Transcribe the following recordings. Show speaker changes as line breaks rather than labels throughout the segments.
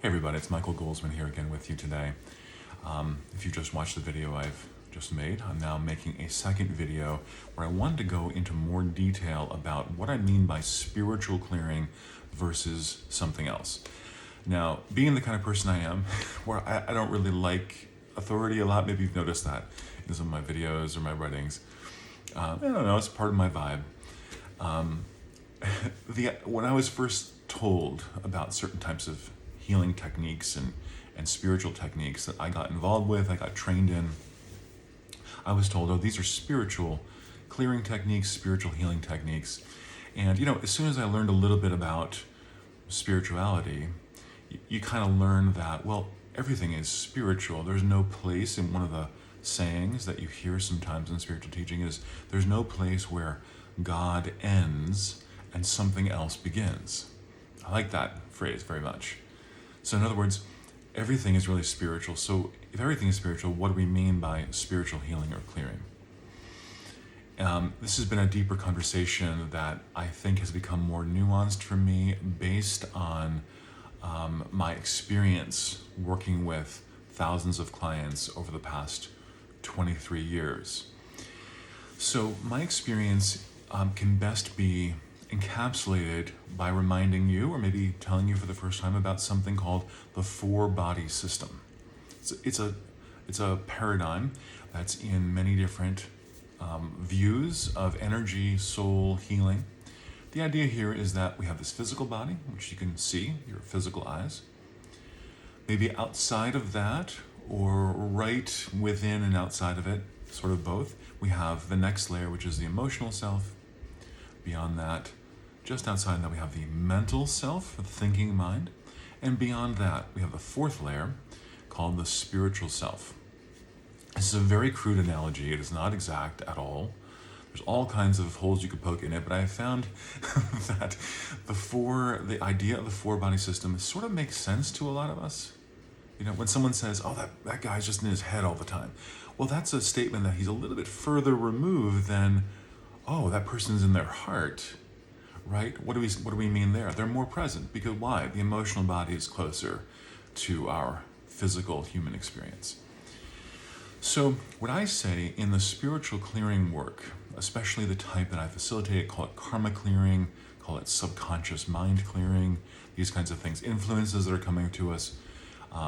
Hey everybody, it's Michael Goldsman here again with you today. If you just watched the video I've just made, I'm now making a second video where I wanted to go into more detail about what I mean by spiritual clearing versus something else. Now, being the kind of person I am, where I don't really like authority a lot, maybe you've noticed that in some of my videos or my writings. I don't know, it's part of my vibe. When I was first told about certain types of healing techniques and spiritual techniques that I got involved with, I got trained in, I was told, oh, these are spiritual clearing techniques, spiritual healing techniques. And, as soon as I learned a little bit about spirituality, you kind of learn that, well, everything is spiritual. There's no place in one of the sayings that you hear sometimes in spiritual teaching is there's no place where God ends and something else begins. I like that phrase very much. So in other words, everything is really spiritual. So if everything is spiritual, what do we mean by spiritual healing or clearing? This has been a deeper conversation that I think has become more nuanced for me based on my experience working with thousands of clients over the past 23 years. So my experience can best be encapsulated by reminding you, or maybe telling you for the first time, about something called the four-body system. It's a paradigm that's in many different views of energy, soul, healing. The idea here is that we have this physical body, which you can see, your physical eyes. Maybe outside of that, or right within and outside of it, sort of both, we have the next layer, which is the emotional self. Beyond that, just outside that, we have the mental self, the thinking mind. And beyond that, we have the fourth layer called the spiritual self. This is a very crude analogy. It is not exact at all. There's all kinds of holes you could poke in it, but I found that the idea of the four-body system sort of makes sense to a lot of us. When someone says, oh, that guy's just in his head all the time. Well, that's a statement that he's a little bit further removed than, oh, that person's in their heart, right? What do we mean there? They're more present, because why? The emotional body is closer to our physical human experience. So what I say in the spiritual clearing work, especially the type that I facilitate, call it karma clearing, call it subconscious mind clearing, these kinds of things, influences that are coming to us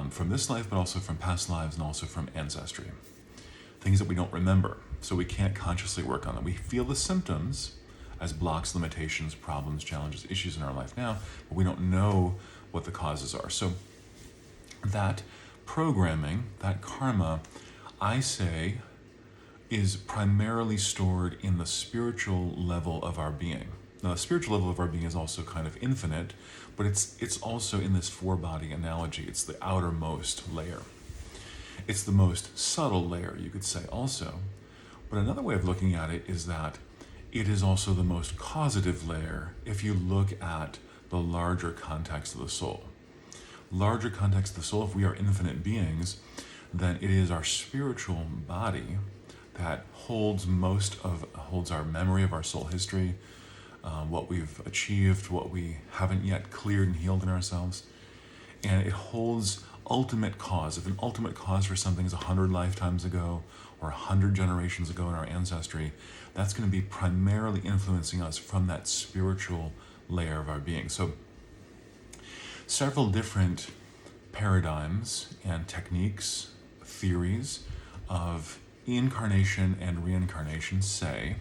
from this life, but also from past lives and also from ancestry. Things that we don't remember, so we can't consciously work on them. We feel the symptoms as blocks, limitations, problems, challenges, issues in our life now, but we don't know what the causes are. So that programming, that karma, I say, is primarily stored in the spiritual level of our being. Now, the spiritual level of our being is also kind of infinite, but it's also in this four-body analogy. It's the outermost layer. It's the most subtle layer, you could say also. But another way of looking at it is that it is also the most causative layer if you look at the larger context of the soul. Larger context of the soul, if we are infinite beings, then it is our spiritual body that holds our memory of our soul history, what we've achieved, what we haven't yet cleared and healed in ourselves. And it holds ultimate cause. If an ultimate cause for something is 100 lifetimes ago or 100 generations ago in our ancestry, that's going to be primarily influencing us from that spiritual layer of our being. So several different paradigms and techniques, theories of incarnation and reincarnation say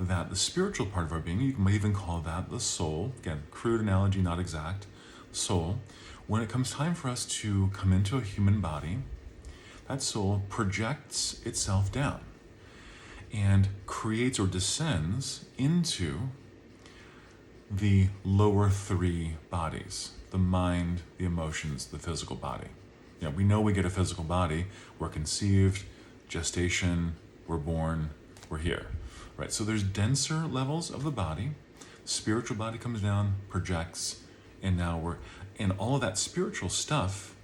that the spiritual part of our being, you might even call that the soul, again, crude analogy, not exact, soul, when it comes time for us to come into a human body, that soul projects itself down and creates or descends into the lower three bodies, the mind, the emotions, the physical body. We know we get a physical body, we're conceived, gestation, we're born, we're here, right? So there's denser levels of the body. The spiritual body comes down, projects, and now and all of that spiritual stuff,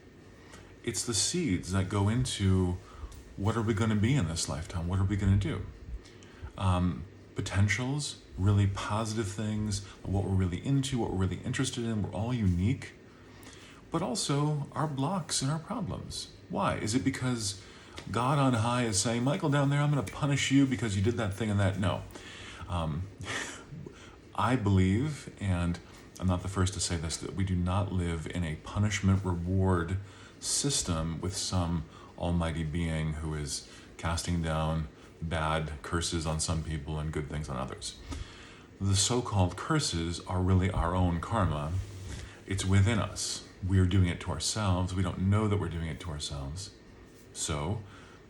it's the seeds that go into what are we going to be in this lifetime? What are we going to do? Potentials, really positive things, what we're really into, what we're really interested in. We're all unique. but also our blocks and our problems. Why? Is it because God on high is saying, Michael down there, I'm going to punish you because you did that thing and that? No. Um, I believe, and I'm not the first to say this, that we do not live in a punishment-reward system with some almighty being who is casting down bad curses on some people and good things on others. The so-called curses are really our own karma. It's within us. We're doing it to ourselves. We don't know that we're doing it to ourselves. So,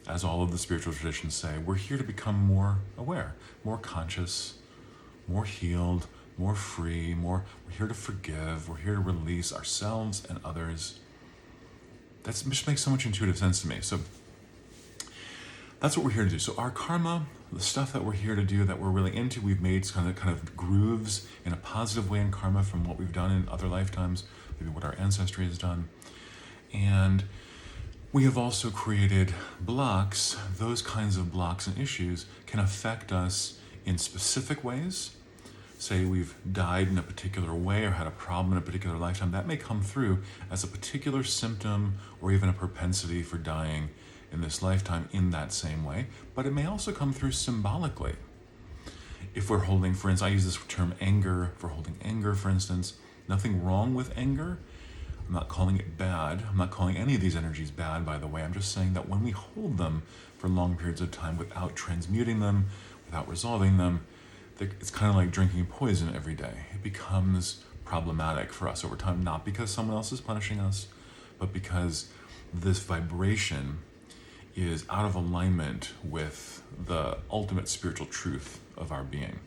as all of the spiritual traditions say, we're here to become more aware, more conscious, more healed, more free, we're here to forgive, we're here to release ourselves and others. That just makes so much intuitive sense to me. So that's what we're here to do. So our karma, the stuff that we're here to do, that we're really into, we've made kind of grooves in a positive way in karma from what we've done in other lifetimes, maybe what our ancestry has done. And we have also created blocks. Those kinds of blocks and issues can affect us in specific ways. Say we've died in a particular way or had a problem in a particular lifetime, that may come through as a particular symptom or even a propensity for dying in this lifetime in that same way, but it may also come through symbolically. If we're holding, for instance, I use this term anger, if we're holding anger, for instance, nothing wrong with anger. I'm not calling it bad. I'm not calling any of these energies bad, by the way. I'm just saying that when we hold them for long periods of time without transmuting them, without resolving them, it's kind of like drinking poison every day. It becomes problematic for us over time, not because someone else is punishing us, but because this vibration is out of alignment with the ultimate spiritual truth of our being.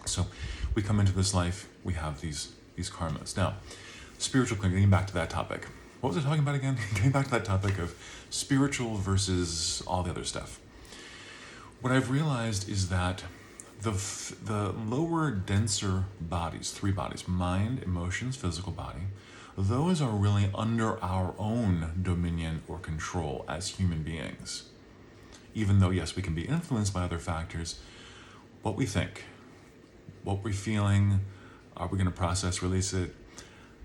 So we come into this life, we have these karmas. Now, spiritual clearing, getting back to that topic. What was I talking about again? Getting back to that topic of spiritual versus all the other stuff. What I've realized is that the lower, denser bodies, 3 bodies, mind, emotions, physical body, those are really under our own dominion or control as human beings. Even though, yes, we can be influenced by other factors, what we think, what we're feeling, are we going to process, release it?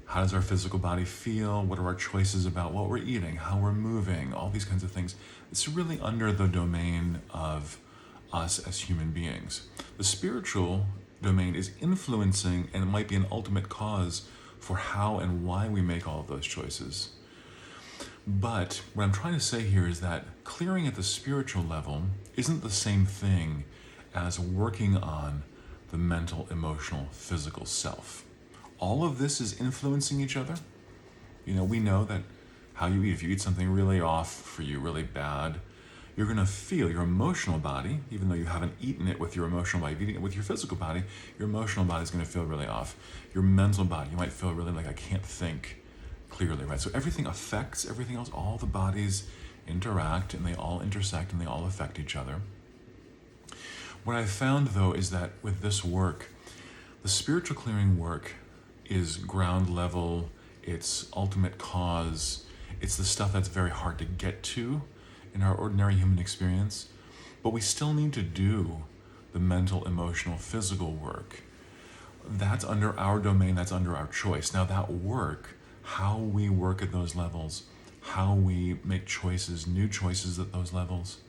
How does our physical body feel? What are our choices about what we're eating, how we're moving, all these kinds of things? It's really under the domain of us as human beings. The spiritual domain is influencing, and it might be an ultimate cause for how and why we make all of those choices. But what I'm trying to say here is that clearing at the spiritual level isn't the same thing as working on the mental, emotional, physical self. All of this is influencing each other. You know, we know that how you eat, if you eat something really off for you, really bad, you're going to feel your emotional body, even though you haven't eaten it with your emotional body, eating it with your physical body, your emotional body is going to feel really off. Your mental body, you might feel really like, I can't think clearly, right? So everything affects everything else. All the bodies interact and they all intersect and they all affect each other. What I've found, though, is that with this work, the spiritual clearing work is ground level, it's ultimate cause, it's the stuff that's very hard to get to in our ordinary human experience, but we still need to do the mental, emotional, physical work. That's under our domain, that's under our choice. Now that work, how we work at those levels, how we make choices, new choices at those levels,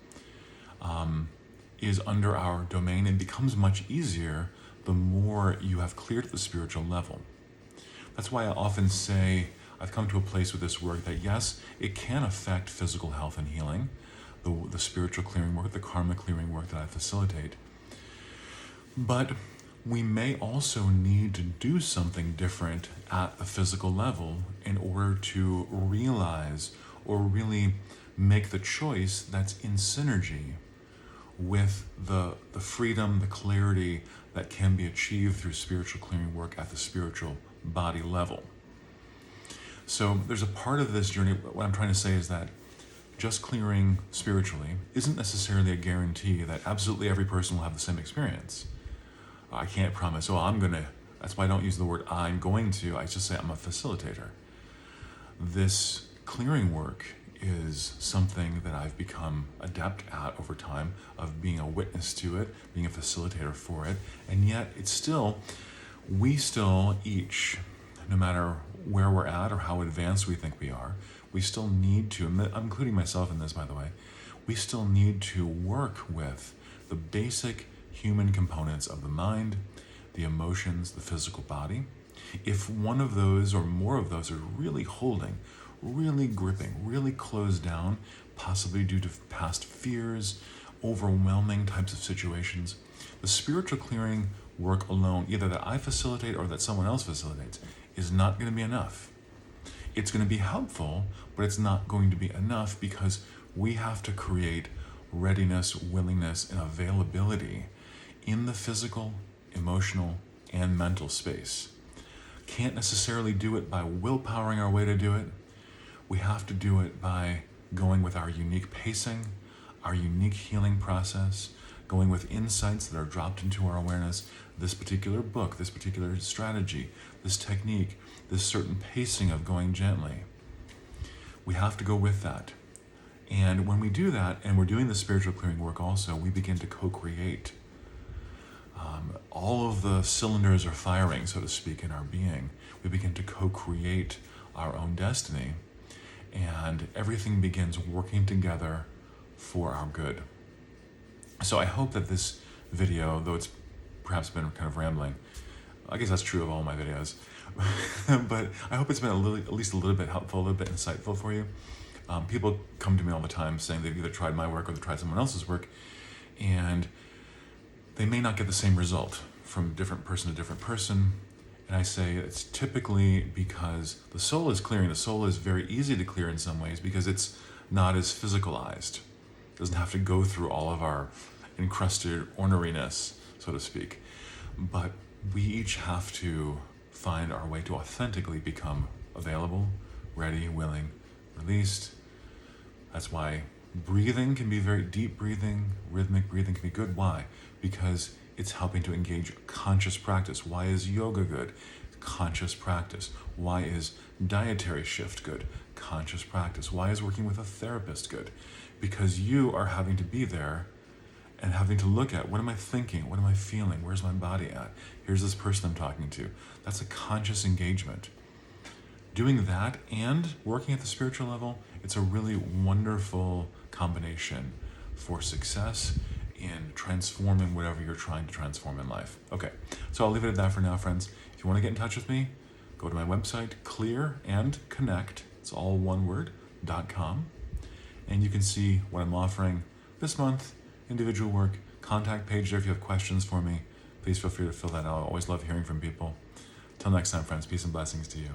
is under our domain and becomes much easier the more you have cleared at the spiritual level. That's why I often say, I've come to a place with this work that yes, it can affect physical health and healing, the spiritual clearing work, the karma clearing work that I facilitate. But we may also need to do something different at the physical level in order to realize or really make the choice that's in synergy with the freedom, the clarity that can be achieved through spiritual clearing work at the spiritual body level. So there's a part of this journey, what I'm trying to say is that just clearing spiritually isn't necessarily a guarantee that absolutely every person will have the same experience. I can't promise, that's why I don't use the word I'm going to, I just say I'm a facilitator. This clearing work is something that I've become adept at over time, of being a witness to it, being a facilitator for it, and yet we still each, no matter where we're at or how advanced we think we are, we still need to, and I'm including myself in this, by the way, we still need to work with the basic human components of the mind, the emotions, the physical body. If one of those or more of those are really holding, really gripping, really closed down, possibly due to past fears, overwhelming types of situations, the spiritual clearing work alone, either that I facilitate or that someone else facilitates, is not going to be enough. It's going to be helpful, but it's not going to be enough because we have to create readiness, willingness, and availability in the physical, emotional, and mental space. Can't necessarily do it by willpowering our way to do it. We have to do it by going with our unique pacing, our unique healing process, going with insights that are dropped into our awareness. This particular book, this particular strategy, this technique, this certain pacing of going gently. We have to go with that. And when we do that, and we're doing the spiritual clearing work also, we begin to co-create. All of the cylinders are firing, so to speak, in our being. We begin to co-create our own destiny, and everything begins working together for our good. So I hope that this video, though it's perhaps been kind of rambling, I guess that's true of all my videos, but I hope it's been at least a little bit helpful, a little bit insightful for you. People come to me all the time saying they've either tried my work or they've tried someone else's work, and they may not get the same result from different person to different person. And I say it's typically because the soul is clearing. The soul is very easy to clear in some ways because it's not as physicalized. It doesn't have to go through all of our encrusted orneriness, so to speak. But we each have to find our way to authentically become available, ready, willing, released. That's why breathing can be very deep breathing, rhythmic breathing can be good. Why? Because it's helping to engage conscious practice. Why is yoga good? Conscious practice. Why is dietary shift good? Conscious practice. Why is working with a therapist good? Because you are having to be there and having to look at, what am I thinking? What am I feeling? Where's my body at? Here's this person I'm talking to. That's a conscious engagement. Doing that and working at the spiritual level, it's a really wonderful combination for success in transforming whatever you're trying to transform in life. Okay, so I'll leave it at that for now, friends. If you want to get in touch with me, go to my website, clearandconnect, it's all one word, .com, and you can see what I'm offering this month, individual work, contact page there if you have questions for me. Please feel free to fill that out. I always love hearing from people. Till next time, friends, peace and blessings to you.